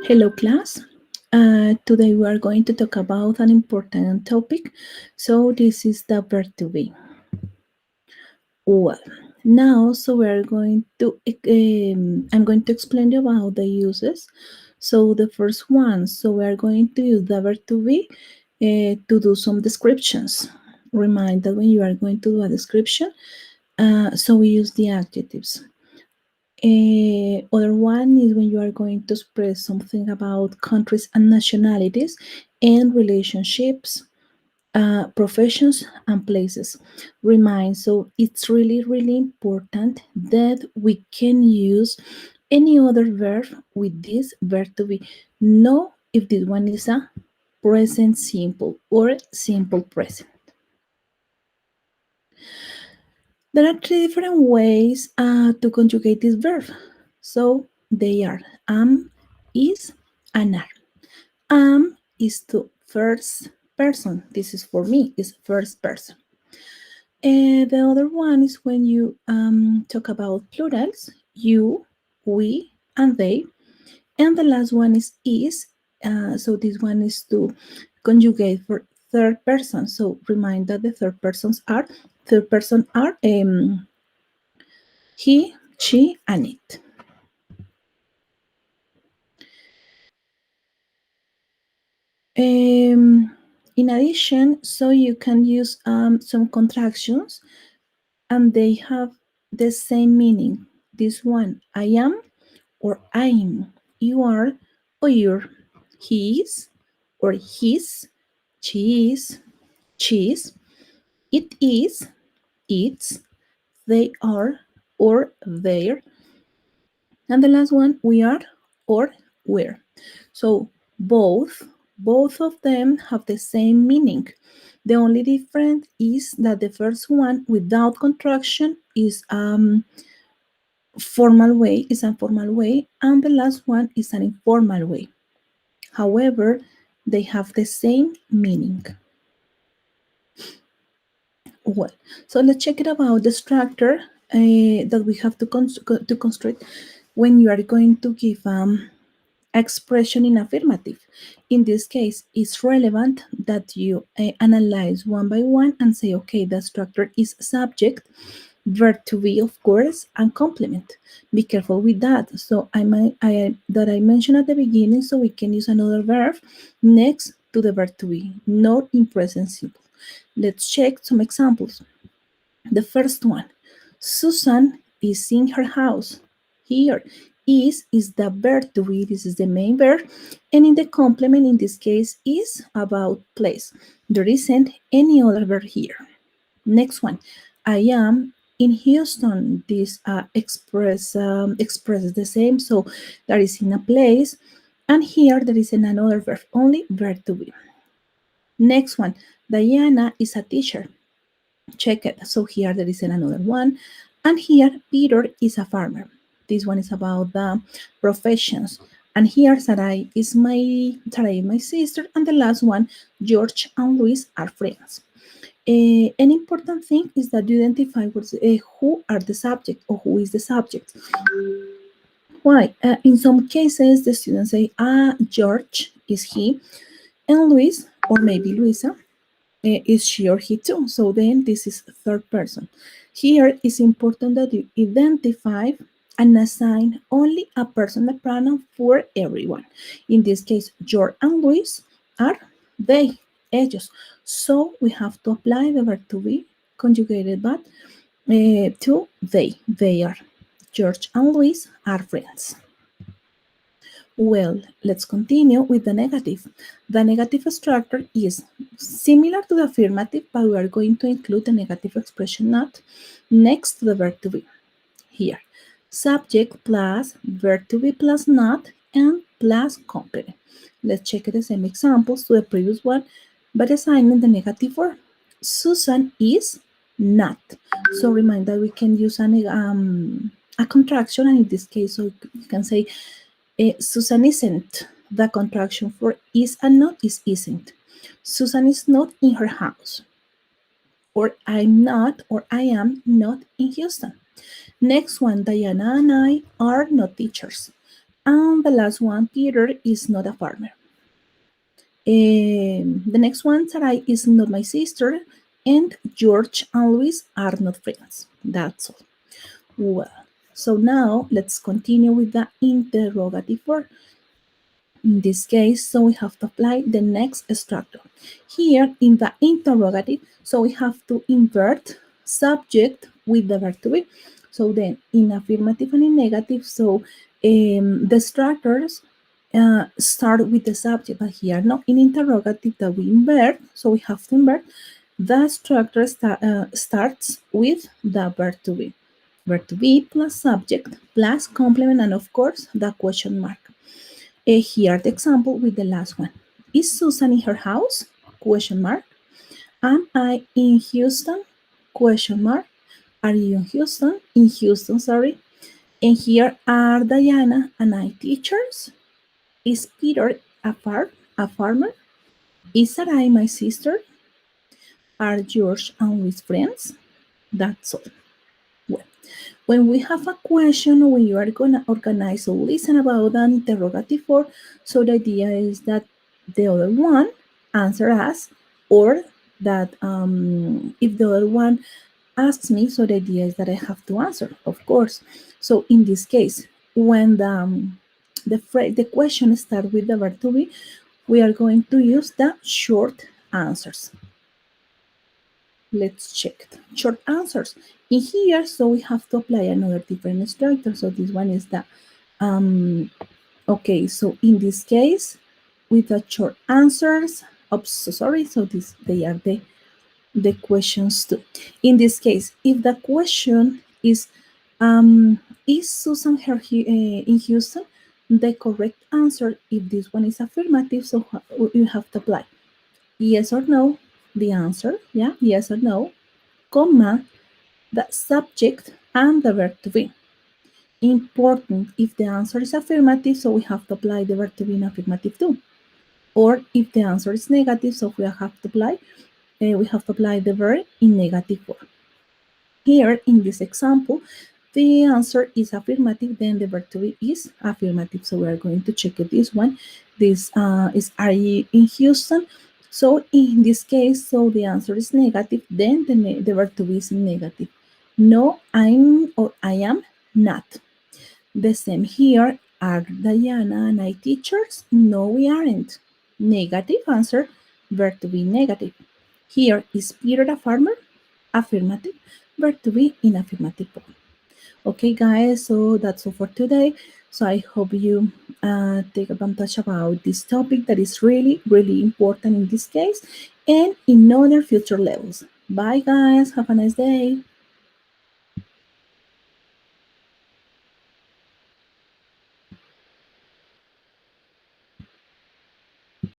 Hello, class. Today we are going to talk about an important topic. So this is the verb to be. Well, now we are going to I'm going to explain you about the uses. So the first one, we are going to use the verb to be to do some descriptions. Remind that when you are going to do a description, so we use the adjectives. Other one is when you are going to express something about countries and nationalities and relationships, professions and places. Remind, so it's really, really important that we can use any other verb with this verb to be. Know if this one is a present simple or simple present. There are three different ways to conjugate this verb. So they are am, is, and are. Am is to first person. This is for me, is first person. And the other one is when you talk about plurals, you, we, and they. And the last one is. So this one is to conjugate for third person. So remind that the third person are he, she, and it. In addition, so you can use some contractions and they have the same meaning. This one, I am or I'm, you are or you're, he is or his, she is, she's, it is, it's, they are or they're, and the last one, we are or we're. So both of them have the same meaning. The only difference is that the first one without contraction is formal way, is a formal way, and the last one is an informal way. However, they have the same meaning. Well, so let's check it about the structure that we have to construct when you are going to give expression in affirmative. In this case, it's relevant that you analyze one by one and say, okay, the structure is subject, verb to be, of course, and complement. Be careful with that. So I mentioned at the beginning, so we can use another verb next to the verb to be, not in present simple. Let's check some examples. The first one, Susan is in her house. Here, is the verb to be. This is the main verb. And in the complement, in this case, is about place. There isn't any other verb here. Next one, I am in Houston. This expresses the same. So that is in a place. And here there is another verb, only verb to be. Next one, Diana is a teacher. Check it. So here there is another one. And here Peter is a farmer. This one is about the professions. And here Sarai is my sister. And the last one, George and Luis are friends. An important thing is that you identify who are the subject or who is the subject. Why? In some cases, the students say, George is he, and Luis, or maybe Luisa, is she or he too. So then this is third person. Here it's important that you identify and assign only a personal pronoun for everyone. In this case, George and Luis are they, ellos. So we have to apply the verb to be conjugated but to they. They are. George and Luis are friends. Well, let's continue with the negative. The negative structure is similar to the affirmative, but we are going to include the negative expression not next to the verb to be. Here, subject plus verb to be plus not and plus complement. Let's check the same examples to the previous one, but assigning the negative word. Susan is not. So remind that we can use a contraction, and in this case, so you can say Susan isn't. The contraction for is and not is isn't. Susan is not in her house. Or I'm not, or I am not in Houston. Next one, Diana and I are not teachers. And the last one, Peter is not a farmer. The next one, Sarai is not my sister, and George and Louis are not friends. That's all. Well, so now let's continue with the interrogative form. In this case, so we have to apply the next structure. Here in the interrogative, so we have to invert subject with the verb to be. So then in affirmative and in negative, so the structures start with the subject, but here no, in interrogative that we invert, so we have to invert, the structure starts with the verb to be. Verb to be plus subject plus complement and of course the question mark. Here the example with the last one. Is Susan in her house? Question mark. Am I in Houston? Question mark. Are you in Houston? In Houston, sorry. And here are Diana and I teachers. Is Peter a farmer? Is Sarai my sister? Are George and Louis friends? That's all. Well, when we have a question, when you are going to organize or listen about an interrogative form, so the idea is that the other one answer us, or that if the other one asks me, so the idea is that I have to answer, of course. So in this case, when the question starts with the verb to be, we are going to use the short answers. Let's check it. Short answers. In here, so we have to apply another different structure. So this one is the, okay, so in this case, with the short answers, oops, so sorry, so they are the questions too. In this case, if the question is Susan in Houston? The correct answer, if this one is affirmative, so you have to apply yes or no, the answer, yeah, yes or no, comma, the subject, and the verb to be. Important, if the answer is affirmative, so we have to apply the verb to be in affirmative too. Or if the answer is negative, so we have to apply the verb in negative form. Here in this example, the answer is affirmative, then the verb to be is affirmative. So we are going to check this one. This is are you in Houston? So in this case, so the answer is negative, then the verb to be is negative. No, I'm or I am not. The same here. Are Diana and I teachers? No, we aren't. Negative answer, verb to be negative. Here is Peter a farmer? Affirmative, verb to be in affirmative form. Okay, guys, so that's all for today. So I hope you take advantage about this topic that is really, really important in this case and in other future levels. Bye, guys. Have a nice day.